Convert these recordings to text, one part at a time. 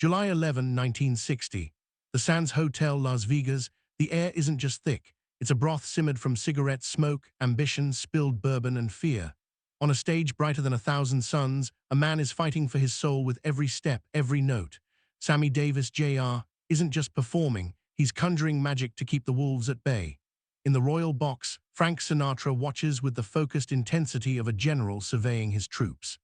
July 11, 1960. The Sands Hotel, Las Vegas. The air isn't just thick. It's a broth simmered from cigarette smoke, ambition, spilled bourbon, and fear. On a stage brighter than 1,000 suns, a man is fighting for his soul with every step, every note. Sammy Davis Jr. isn't just performing, he's conjuring magic to keep the wolves at bay. In the royal box, Frank Sinatra watches with the focused intensity of a general surveying his troops.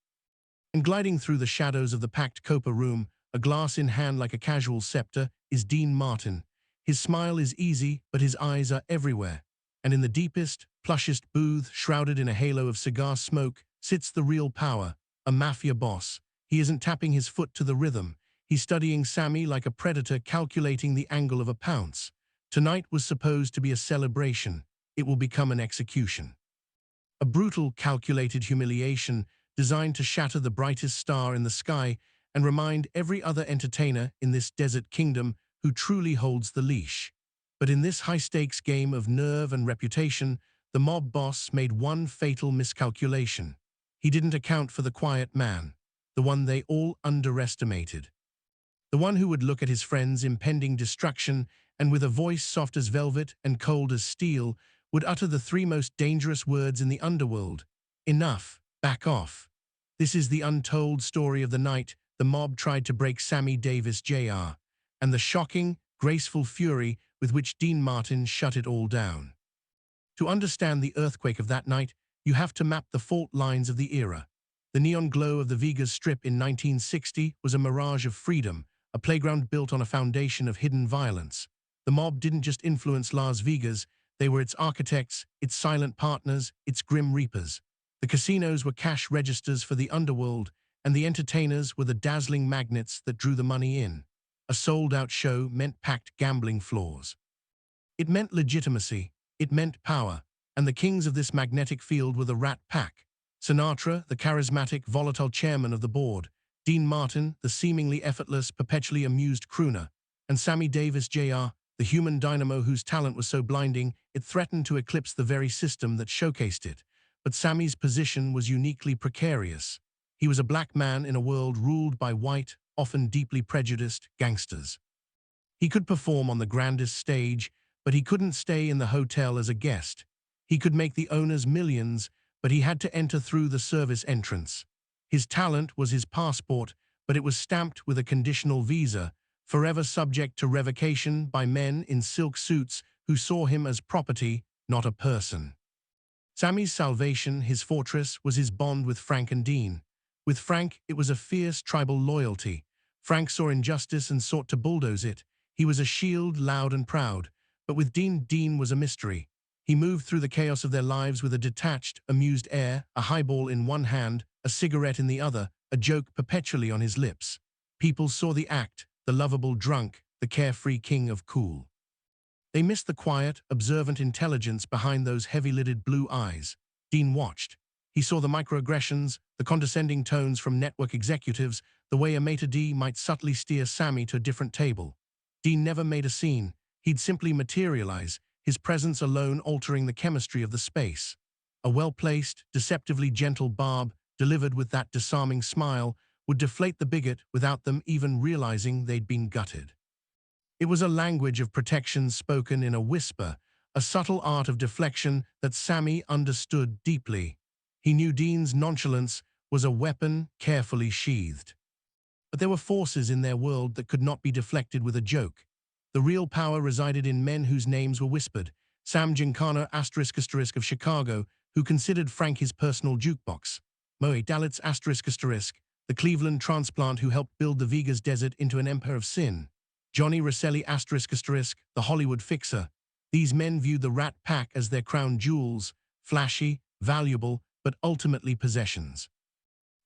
And gliding through the shadows of the packed Copa room, a glass in hand like a casual scepter, is Dean Martin. His smile is easy, but his eyes are everywhere. And in the deepest, plushest booth, shrouded in a halo of cigar smoke, sits the real power, a mafia boss. He isn't tapping his foot to the rhythm. He's studying Sammy like a predator calculating the angle of a pounce. Tonight was supposed to be a celebration. It will become an execution. A brutal, calculated humiliation designed to shatter the brightest star in the sky and remind every other entertainer in this desert kingdom who truly holds the leash. But in this high-stakes game of nerve and reputation, the mob boss made one fatal miscalculation. He didn't account for the quiet man, the one they all underestimated. The one who would look at his friend's impending destruction and with a voice soft as velvet and cold as steel, would utter the three most dangerous words in the underworld. Enough, back off. This is the untold story of the night the mob tried to break Sammy Davis Jr., and the shocking, graceful fury with which Dean Martin shut it all down. To understand the earthquake of that night, you have to map the fault lines of the era. The neon glow of the Vegas Strip in 1960 was a mirage of freedom, a playground built on a foundation of hidden violence. The mob didn't just influence Las Vegas, they were its architects, its silent partners, its grim reapers. The casinos were cash registers for the underworld, and the entertainers were the dazzling magnets that drew the money in. A sold-out show meant packed gambling floors. It meant legitimacy, it meant power, and the kings of this magnetic field were the Rat Pack. Sinatra, the charismatic, volatile chairman of the board, Dean Martin, the seemingly effortless, perpetually amused crooner, and Sammy Davis Jr., the human dynamo whose talent was so blinding it threatened to eclipse the very system that showcased it. But Sammy's position was uniquely precarious. He was a black man in a world ruled by white, often deeply prejudiced, gangsters. He could perform on the grandest stage, but he couldn't stay in the hotel as a guest. He could make the owners millions, but he had to enter through the service entrance. His talent was his passport, but it was stamped with a conditional visa, forever subject to revocation by men in silk suits who saw him as property, not a person. Sammy's salvation, his fortress, was his bond with Frank and Dean. With Frank, it was a fierce tribal loyalty. Frank saw injustice and sought to bulldoze it. He was a shield, loud and proud. But with Dean, Dean was a mystery. He moved through the chaos of their lives with a detached, amused air, a highball in one hand, a cigarette in the other, a joke perpetually on his lips. People saw the act, the lovable drunk, the carefree king of cool. They missed the quiet, observant intelligence behind those heavy-lidded blue eyes. Dean watched. He saw the microaggressions, the condescending tones from network executives, the way a maitre d' might subtly steer Sammy to a different table. Dean never made a scene. He'd simply materialize, his presence alone altering the chemistry of the space. A well-placed, deceptively gentle barb, delivered with that disarming smile, would deflate the bigot without them even realizing they'd been gutted. It was a language of protection spoken in a whisper, a subtle art of deflection that Sammy understood deeply. He knew Dean's nonchalance was a weapon carefully sheathed. But there were forces in their world that could not be deflected with a joke. The real power resided in men whose names were whispered. Sam Giancana *** of Chicago, who considered Frank his personal jukebox. Moe Dalitz ***, the Cleveland transplant who helped build the Vegas desert into an empire of sin. Johnny Rosselli ***, the Hollywood fixer. These men viewed the Rat Pack as their crown jewels, flashy, valuable, but ultimately possessions.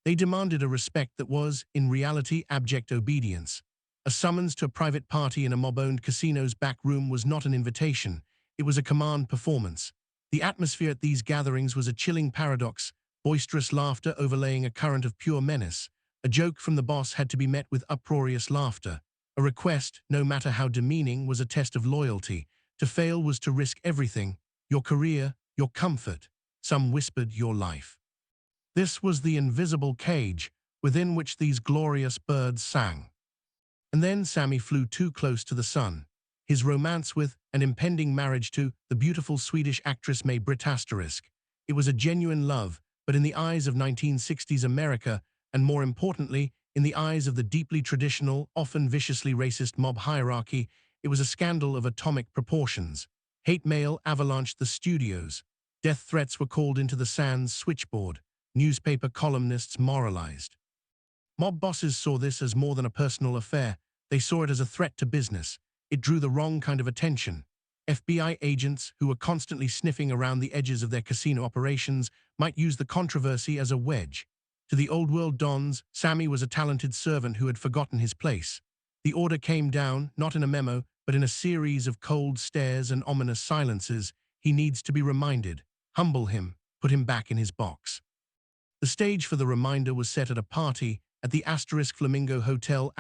They demanded a respect that was, in reality, abject obedience. A summons to a private party in a mob-owned casino's back room was not an invitation, it was a command performance. The atmosphere at these gatherings was a chilling paradox, boisterous laughter overlaying a current of pure menace. A joke from the boss had to be met with uproarious laughter. A request, no matter how demeaning, was a test of loyalty. To fail was to risk everything, your career, your comfort. Some whispered your life. This was the invisible cage within which these glorious birds sang. And then Sammy flew too close to the sun. His romance with and impending marriage to the beautiful Swedish actress May-Britt asterisk. It was a genuine love, but in the eyes of 1960s America, and more importantly, in the eyes of the deeply traditional, often viciously racist mob hierarchy, it was a scandal of atomic proportions. Hate mail avalanched the studios. Death threats were called into the Sands switchboard. Newspaper columnists moralized. Mob bosses saw this as more than a personal affair. They saw it as a threat to business. It drew the wrong kind of attention. FBI agents, who were constantly sniffing around the edges of their casino operations, might use the controversy as a wedge. To the old-world dons, Sammy was a talented servant who had forgotten his place. The order came down, not in a memo, but in a series of cold stares and ominous silences. He needs to be reminded. Humble him. Put him back in his box. The stage for the reminder was set at a party at the Flamingo Hotel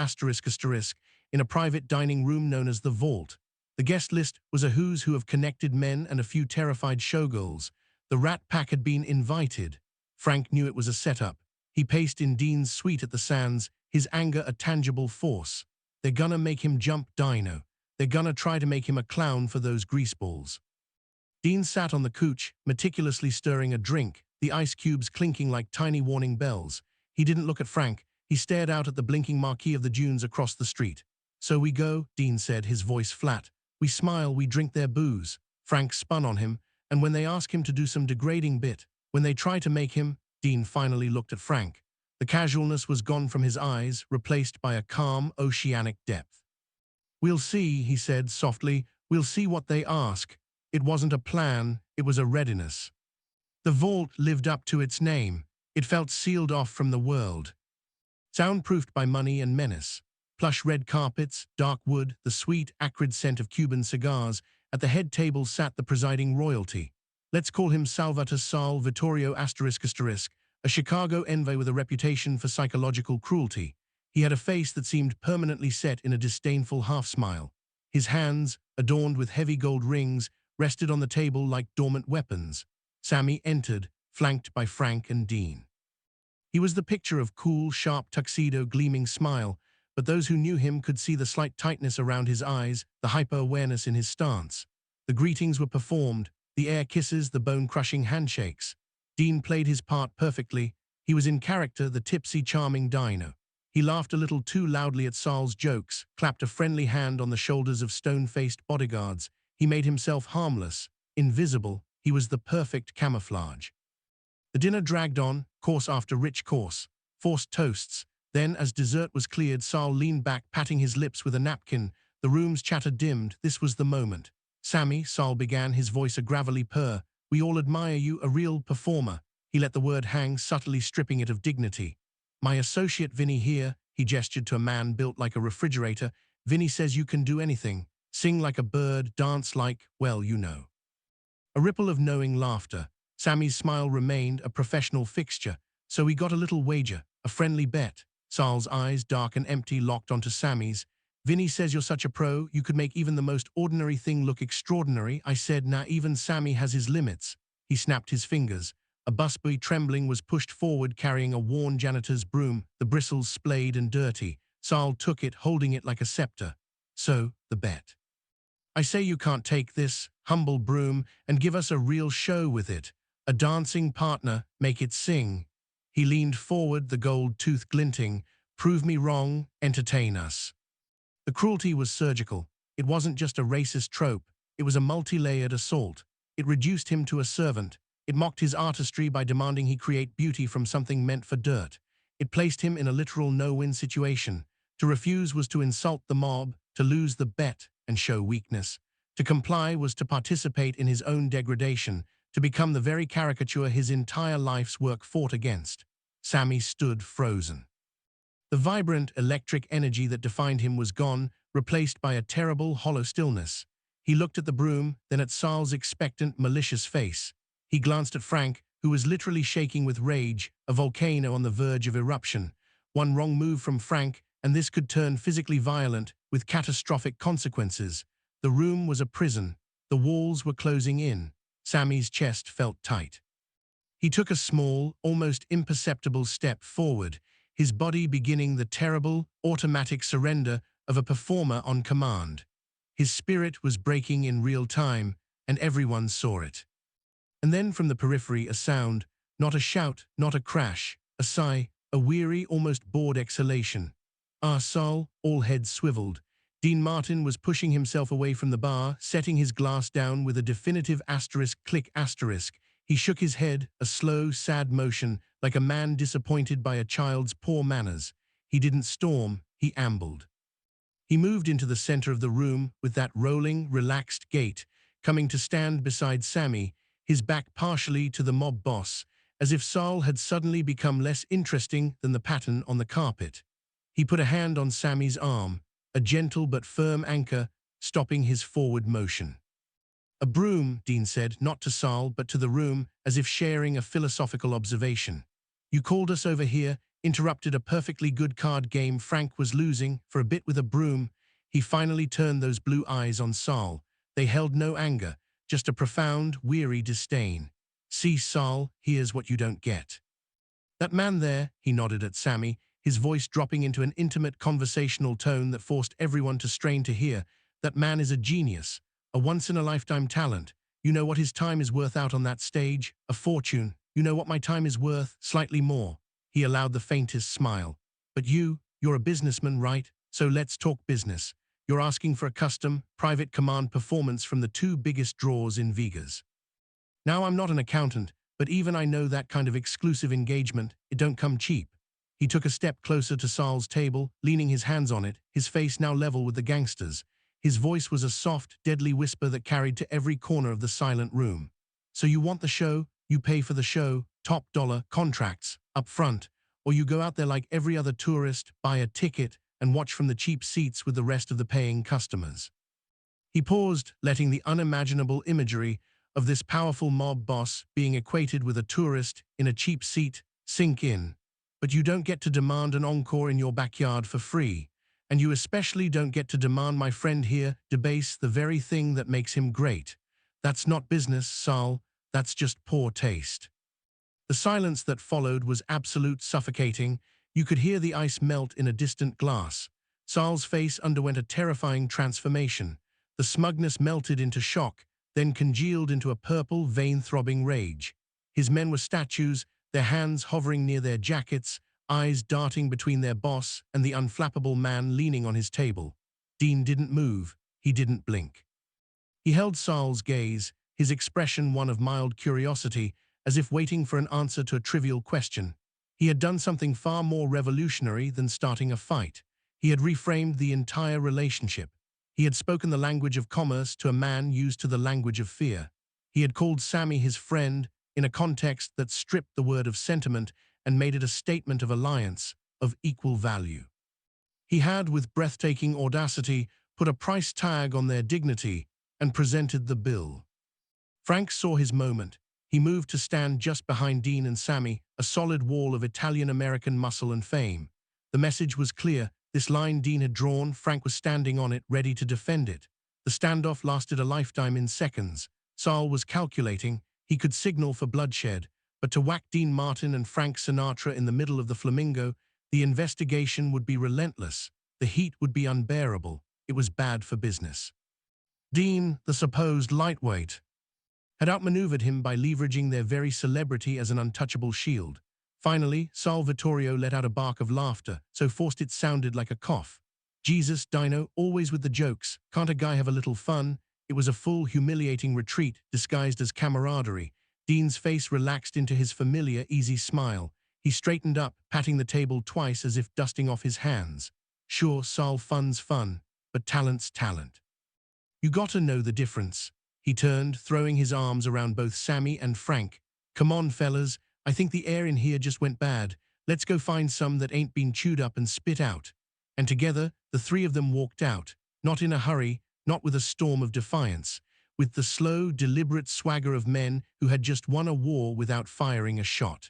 in a private dining room known as the Vault. The guest list was a who's who of connected men and a few terrified showgirls. The Rat Pack had been invited. Frank knew it was a setup. He paced in Dean's suite at the Sands, his anger a tangible force. They're gonna make him jump Dino. They're gonna try to make him a clown for those greaseballs. Dean sat on the couch, meticulously stirring a drink, the ice cubes clinking like tiny warning bells. He didn't look at Frank. He stared out at the blinking marquee of the dunes across the street. So we go, Dean said, his voice flat. We smile, we drink their booze. Frank spun on him, and when they ask him to do some degrading bit, when they try to make him, Dean finally looked at Frank. The casualness was gone from his eyes, replaced by a calm, oceanic depth. We'll see, he said softly. We'll see what they ask. It wasn't a plan, it was a readiness. The Vault lived up to its name. It felt sealed off from the world. Soundproofed by money and menace. Plush red carpets, dark wood, the sweet, acrid scent of Cuban cigars. At the head table sat the presiding royalty. Let's call him Salvatore Sal Vittorio asterisk, a Chicago envoy with a reputation for psychological cruelty. He had a face that seemed permanently set in a disdainful half-smile. His hands, adorned with heavy gold rings, rested on the table like dormant weapons. Sammy entered, flanked by Frank and Dean. He was the picture of cool, sharp tuxedo, gleaming smile, but those who knew him could see the slight tightness around his eyes, the hyper-awareness in his stance. The greetings were performed, the air kisses, the bone-crushing handshakes. Dean played his part perfectly. He was in character, the tipsy, charming Dino. He laughed a little too loudly at Sal's jokes, clapped a friendly hand on the shoulders of stone-faced bodyguards. He made himself harmless, invisible. He was the perfect camouflage. The dinner dragged on, course after rich course, forced toasts. Then, as dessert was cleared, Sal leaned back, patting his lips with a napkin. The room's chatter dimmed. This was the moment. Sammy, Sal began, his voice a gravelly purr. We all admire you, a real performer. He let the word hang, subtly stripping it of dignity. My associate Vinny here, he gestured to a man built like a refrigerator. Vinny says you can do anything. Sing like a bird, dance like, well, you know. A ripple of knowing laughter. Sammy's smile remained a professional fixture, so he got a little wager, a friendly bet. Sal's eyes, dark and empty, locked onto Sammy's. Vinny says you're such a pro, you could make even the most ordinary thing look extraordinary. I said, nah, even Sammy has his limits. He snapped his fingers. A busboy, trembling, was pushed forward, carrying a worn janitor's broom, the bristles splayed and dirty. Sal took it, holding it like a scepter. So, the bet. I say you can't take this humble broom and give us a real show with it. A dancing partner, make it sing. He leaned forward, the gold tooth glinting. Prove me wrong, entertain us. The cruelty was surgical. It wasn't just a racist trope. It was a multi-layered assault. It reduced him to a servant. It mocked his artistry by demanding he create beauty from something meant for dirt. It placed him in a literal no-win situation. To refuse was to insult the mob, to lose the bet and show weakness. To comply was to participate in his own degradation, to become the very caricature his entire life's work fought against. Sammy stood frozen. The vibrant, electric energy that defined him was gone, replaced by a terrible, hollow stillness. He looked at the broom, then at Sal's expectant, malicious face. He glanced at Frank, who was literally shaking with rage, a volcano on the verge of eruption. One wrong move from Frank, and this could turn physically violent, with catastrophic consequences. The room was a prison. The walls were closing in. Sammy's chest felt tight. He took a small, almost imperceptible step forward, his body beginning the terrible, automatic surrender of a performer on command. His spirit was breaking in real time, and everyone saw it. And then from the periphery a sound, not a shout, not a crash, a sigh, a weary, almost bored exhalation. Ah, Saul, all heads swiveled. Dean Martin was pushing himself away from the bar, setting his glass down with a definitive asterisk click asterisk. He shook his head, a slow, sad motion, like a man disappointed by a child's poor manners. He didn't storm, he ambled. He moved into the center of the room with that rolling, relaxed gait, coming to stand beside Sammy, his back partially to the mob boss, as if Saul had suddenly become less interesting than the pattern on the carpet. He put a hand on Sammy's arm, a gentle but firm anchor, stopping his forward motion. "A broom," Dean said, not to Saul, but to the room, as if sharing a philosophical observation. "You called us over here," interrupted a perfectly good card game Frank was losing for a bit with a broom. He finally turned those blue eyes on Saul. They held no anger, just a profound, weary disdain. "See, Saul, here's what you don't get. That man there," he nodded at Sammy, his voice dropping into an intimate conversational tone that forced everyone to strain to hear. "That man is a genius, a once-in-a-lifetime talent. You know what his time is worth out on that stage? A fortune. You know what my time is worth? Slightly more." He allowed the faintest smile. "But you're a businessman, right? So let's talk business. You're asking for a custom, private command performance from the two biggest draws in Vegas. Now, I'm not an accountant, but even I know that kind of exclusive engagement, it don't come cheap." He took a step closer to Saul's table, leaning his hands on it, his face now level with the gangsters. His voice was a soft, deadly whisper that carried to every corner of the silent room. "So you want the show, you pay for the show, top dollar, contracts, up front, or you go out there like every other tourist, buy a ticket, and watch from the cheap seats with the rest of the paying customers." He paused, letting the unimaginable imagery of this powerful mob boss being equated with a tourist in a cheap seat sink in. "But you don't get to demand an encore in your backyard for free. And you especially don't get to demand my friend here debase the very thing that makes him great. That's not business, Saul. That's just poor taste." The silence that followed was absolute, suffocating. You could hear the ice melt in a distant glass. Saul's face underwent a terrifying transformation. The smugness melted into shock, then congealed into a purple, vein-throbbing rage. His men were statues, their hands hovering near their jackets, eyes darting between their boss and the unflappable man leaning on his table. Dean didn't move. He didn't blink. He held Saul's gaze, his expression one of mild curiosity, as if waiting for an answer to a trivial question. He had done something far more revolutionary than starting a fight. He had reframed the entire relationship. He had spoken the language of commerce to a man used to the language of fear. He had called Sammy his friend in a context that stripped the word of sentiment and made it a statement of alliance, of equal value. He had, with breathtaking audacity, put a price tag on their dignity and presented the bill. Frank saw his moment. He moved to stand just behind Dean and Sammy, a solid wall of Italian-American muscle and fame. The message was clear. This line Dean had drawn, Frank was standing on it, ready to defend it. The standoff lasted a lifetime in seconds. Saul was calculating. He could signal for bloodshed. But to whack Dean Martin and Frank Sinatra in the middle of the Flamingo, the investigation would be relentless. The heat would be unbearable. It was bad for business. Dean, the supposed lightweight, had outmaneuvered him by leveraging their very celebrity as an untouchable shield. Finally, Saul Vittorio let out a bark of laughter, so forced it sounded like a cough. "Jesus, Dino, always with the jokes. Can't a guy have a little fun?" It was a full, humiliating retreat, disguised as camaraderie. Dean's face relaxed into his familiar, easy smile. He straightened up, patting the table twice as if dusting off his hands. "Sure, Saul, fun's fun, but talent's talent. You gotta know the difference." He turned, throwing his arms around both Sammy and Frank. "Come on, fellas. I think the air in here just went bad. Let's go find some that ain't been chewed up and spit out." And together, the three of them walked out, not in a hurry, not with a storm of defiance, with the slow, deliberate swagger of men who had just won a war without firing a shot.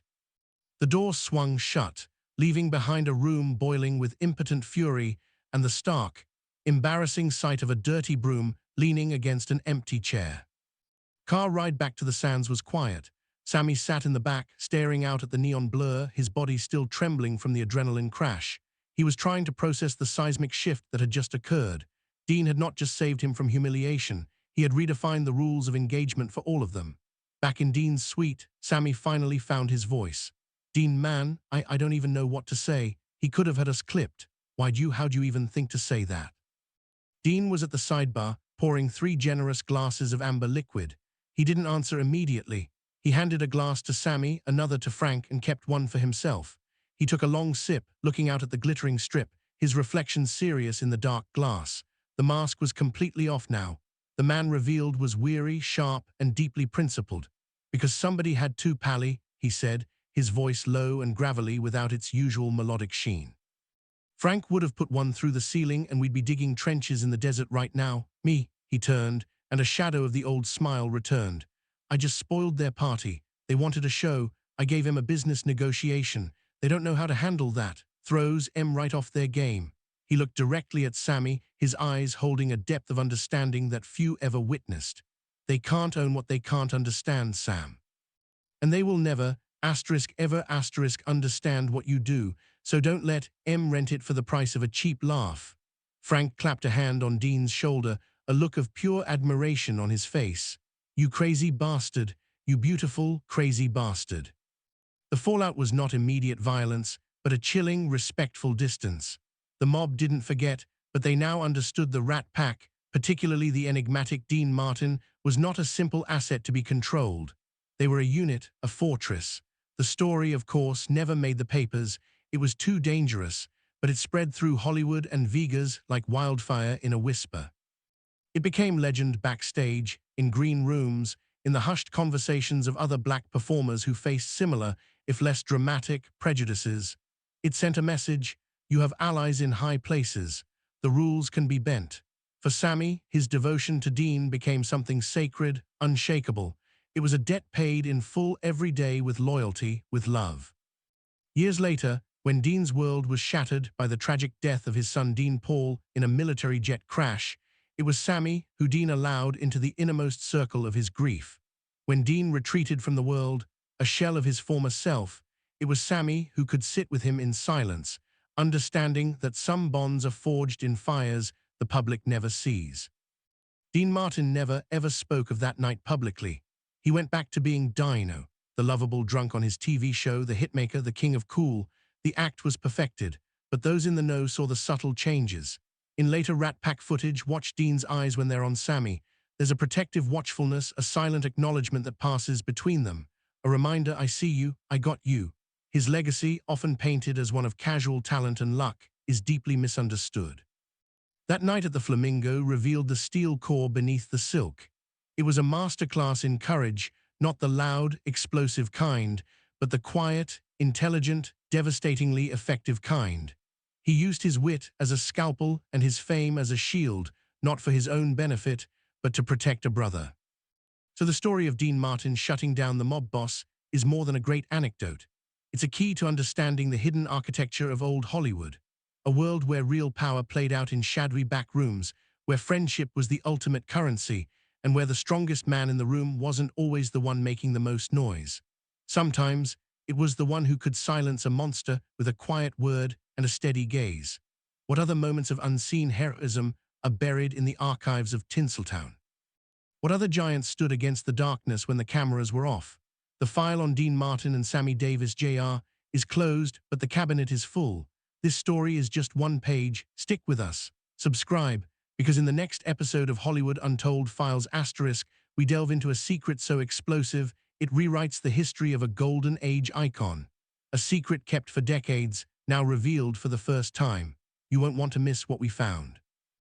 The door swung shut, leaving behind a room boiling with impotent fury and the stark, embarrassing sight of a dirty broom leaning against an empty chair. Car ride back to the Sands was quiet. Sammy sat in the back, staring out at the neon blur, his body still trembling from the adrenaline crash. He was trying to process the seismic shift that had just occurred. Dean had not just saved him from humiliation, he had redefined the rules of engagement for all of them. Back in Dean's suite, Sammy finally found his voice. "Dean, man, I don't even know what to say. He could have had us clipped. How'd you even think to say that?" Dean was at the sidebar, pouring 3 generous glasses of amber liquid. He didn't answer immediately. He handed a glass to Sammy, another to Frank, and kept one for himself. He took a long sip, looking out at the glittering strip, his reflection serious in the dark glass. The mask was completely off now. The man revealed was weary, sharp, and deeply principled. "Because somebody had to, Pally," he said, his voice low and gravelly without its usual melodic sheen. "Frank would have put one through the ceiling and we'd be digging trenches in the desert right now. Me," he turned, and a shadow of the old smile returned. "I just spoiled their party. They wanted a show. I gave him a business negotiation. They don't know how to handle that. Throws em right off their game." He looked directly at Sammy, his eyes holding a depth of understanding that few ever witnessed. "They can't own what they can't understand, Sam. And they will never, ever understand what you do, so don't let em rent it for the price of a cheap laugh." Frank clapped a hand on Dean's shoulder, a look of pure admiration on his face. "You crazy bastard, you beautiful, crazy bastard." The fallout was not immediate violence, but a chilling, respectful distance. The mob didn't forget, but they now understood the Rat Pack, particularly the enigmatic Dean Martin, was not a simple asset to be controlled. They were a unit, a fortress. The story, of course, never made the papers. It was too dangerous, but it spread through Hollywood and Vegas like wildfire in a whisper. It became legend backstage, in green rooms, in the hushed conversations of other black performers who faced similar, if less dramatic, prejudices. It sent a message: you have allies in high places. The rules can be bent. For Sammy, his devotion to Dean became something sacred, unshakable. It was a debt paid in full every day with loyalty, with love. Years later, when Dean's world was shattered by the tragic death of his son Dean Paul in a military jet crash, it was Sammy who Dean allowed into the innermost circle of his grief. When Dean retreated from the world, a shell of his former self, it was Sammy who could sit with him in silence, understanding that some bonds are forged in fires the public never sees. Dean Martin never, ever spoke of that night publicly. He went back to being Dino, the lovable drunk on his TV show, the hitmaker, the king of cool. The act was perfected, but those in the know saw the subtle changes. In later Rat Pack footage, watch Dean's eyes when they're on Sammy. There's a protective watchfulness, a silent acknowledgement that passes between them. A reminder, I see you, I got you. His legacy, often painted as one of casual talent and luck, is deeply misunderstood. That night at the Flamingo revealed the steel core beneath the silk. It was a masterclass in courage, not the loud, explosive kind, but the quiet, intelligent, devastatingly effective kind. He used his wit as a scalpel and his fame as a shield, not for his own benefit, but to protect a brother. So the story of Dean Martin shutting down the mob boss is more than a great anecdote. It's a key to understanding the hidden architecture of old Hollywood, a world where real power played out in shadowy back rooms, where friendship was the ultimate currency, and where the strongest man in the room wasn't always the one making the most noise. Sometimes, it was the one who could silence a monster with a quiet word and a steady gaze. What other moments of unseen heroism are buried in the archives of Tinseltown? What other giants stood against the darkness when the cameras were off? The file on Dean Martin and Sammy Davis Jr. is closed, but the cabinet is full. This story is just one page. Stick with us. Subscribe, because in the next episode of Hollywood Untold Files *, we delve into a secret so explosive, it rewrites the history of a golden age icon. A secret kept for decades, now revealed for the first time. You won't want to miss what we found.